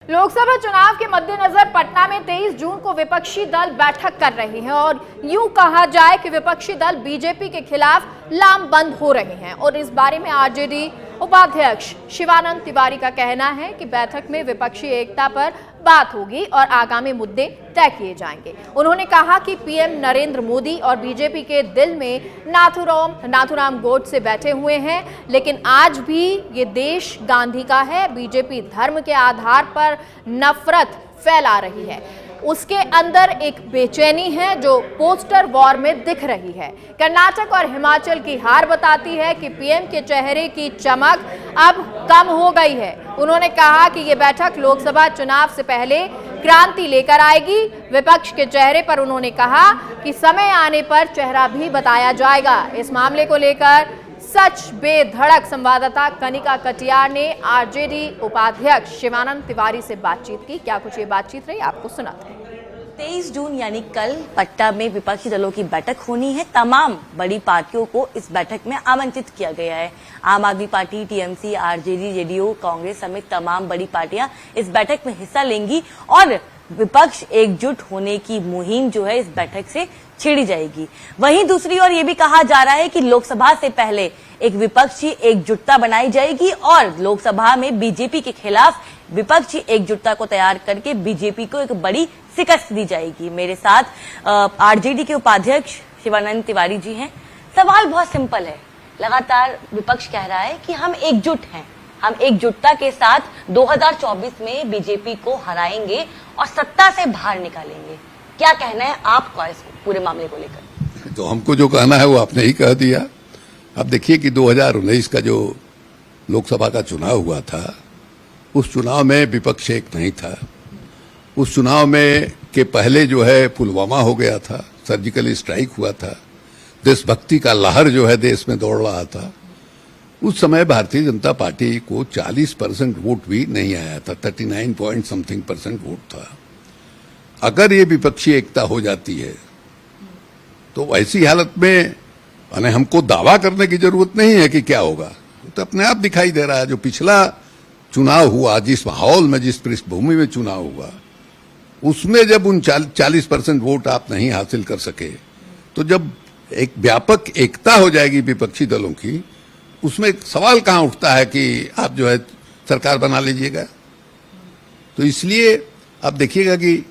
लोकसभा चुनाव के मद्देनजर पटना में 23 जून को विपक्षी दल बैठक कर रहे हैं और यूं कहा जाए कि विपक्षी दल बीजेपी के खिलाफ लामबंद हो रहे हैं। और इस बारे में आरजेडी उपाध्यक्ष शिवानंद तिवारी का कहना है कि बैठक में विपक्षी एकता पर बात होगी और आगामी मुद्दे तय किए जाएंगे। उन्होंने कहा कि पीएम नरेंद्र मोदी और बीजेपी के दिल में नाथूराम गोडसे बैठे हुए हैं, लेकिन आज भी ये देश गांधी का है। बीजेपी धर्म के आधार पर नफरत फैला रही है, उसके अंदर एक बेचैनी है जो पोस्टर वॉर में दिख रही है। कर्नाटक और हिमाचल की हार बताती है कि पीएम के चेहरे की चमक अब कम हो गई है। उन्होंने कहा कि ये बैठक लोकसभा चुनाव से पहले क्रांति लेकर आएगी। विपक्ष के चेहरे पर उन्होंने कहा कि समय आने पर चेहरा भी बताया जाएगा। इस मामले को लेकर सच बेधड़क संवाददाता कनिका कटियार ने आरजेडी उपाध्यक्ष शिवानंद तिवारी से बातचीत की। क्या कुछ ये बातचीत रही, आपको सुनाते हैं। 23 जून यानी कल पटना में विपक्षी दलों की बैठक होनी है। तमाम बड़ी पार्टियों को इस बैठक में आमंत्रित किया गया है। आम आदमी party, TMC, RJD, JDU, Congress समेत तमाम बड़ी पार्टियां इस बैठक में हिस्सा लेंगी और विपक्ष एकजुट होने की मुहिम जो है इस बैठक से छिड़ी जाएगी। वहीं दूसरी ओर ये भी कहा जा रहा है कि लोकसभा से पहले एक विपक्षी एकजुटता बनाई जाएगी और लोकसभा में बीजेपी के खिलाफ विपक्षी एकजुटता को तैयार करके बीजेपी को एक बड़ी शिकस्त दी जाएगी। मेरे साथ आरजेडी के उपाध्यक्ष शिवानंद तिवारी जी हैं। सवाल बहुत सिंपल है। लगातार विपक्ष कह रहा है कि हम एकजुट हैं, हम एकजुटता के साथ 2024 में बीजेपी को हराएंगे और सत्ता से बाहर निकालेंगे। क्या कहना है आपका इस पूरे मामले को लेकर? तो हमको जो कहना है वो आपने ही कह दिया। अब देखिए कि 2019 का जो लोकसभा का चुनाव हुआ था, उस चुनाव में विपक्ष एक नहीं था। उस चुनाव में के पहले जो है पुलवामा हो गया था, सर्जिकल स्ट्राइक हुआ था, देशभक्ति का लहर जो है देश में दौड़ रहा था। उस समय भारतीय जनता पार्टी को 40% वोट भी नहीं आया था, 39 पॉइंट समथिंग % वोट था। अगर ये विपक्षी एकता हो जाती है तो ऐसी हालत में माने हमको दावा करने की जरूरत नहीं है कि क्या होगा, तो अपने आप दिखाई दे रहा है। जो पिछला चुनाव हुआ, जिस माहौल में, जिस पृष्ठभूमि में चुनाव हुआ, उसमें जब उन 40% वोट आप नहीं हासिल कर सके, तो जब एक व्यापक एकता हो जाएगी विपक्षी दलों की, उसमें एक सवाल कहां उठता है कि आप जो है सरकार बना लीजिएगा। तो इसलिए आप देखिएगा कि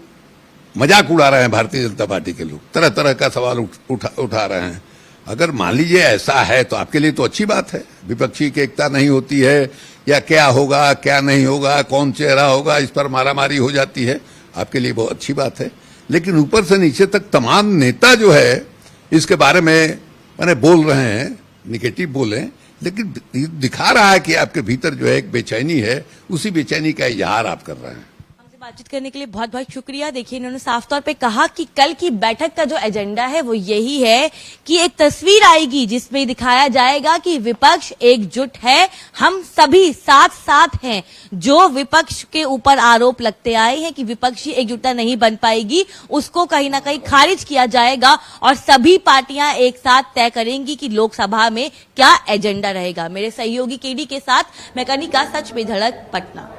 मजाक उड़ा रहे हैं भारतीय जनता पार्टी के लोग, तरह तरह का सवाल उठा रहे हैं। अगर मान लीजिए ऐसा है तो आपके लिए तो अच्छी बात है, विपक्षी की एकता नहीं होती है या क्या होगा क्या नहीं होगा, कौन चेहरा होगा, इस पर मारामारी हो जाती है, आपके लिए बहुत अच्छी बात है। लेकिन ऊपर से नीचे तक तमाम नेता जो है इसके बारे में मैंने बोल रहे हैं, निगेटिव बोले, लेकिन दिखा रहा है कि आपके भीतर जो है एक बेचैनी है, उसी बेचैनी का इजहार आप कर रहे हैं। बातचीत करने के लिए बहुत बहुत शुक्रिया। देखिए, इन्होंने साफ तौर पे कहा कि कल की बैठक का जो एजेंडा है वो यही है कि एक तस्वीर आएगी जिसमें दिखाया जाएगा कि विपक्ष एकजुट है, हम सभी साथ साथ हैं। जो विपक्ष के ऊपर आरोप लगते आए हैं कि विपक्षी एकजुटता नहीं बन पाएगी, उसको कहीं ना कहीं खारिज किया जाएगा और सभी पार्टियां एक साथ तय करेंगी कि लोकसभा में क्या एजेंडा रहेगा। मेरे सहयोगी केडी के साथ मैं कनिका, सच बेधड़क, पटना।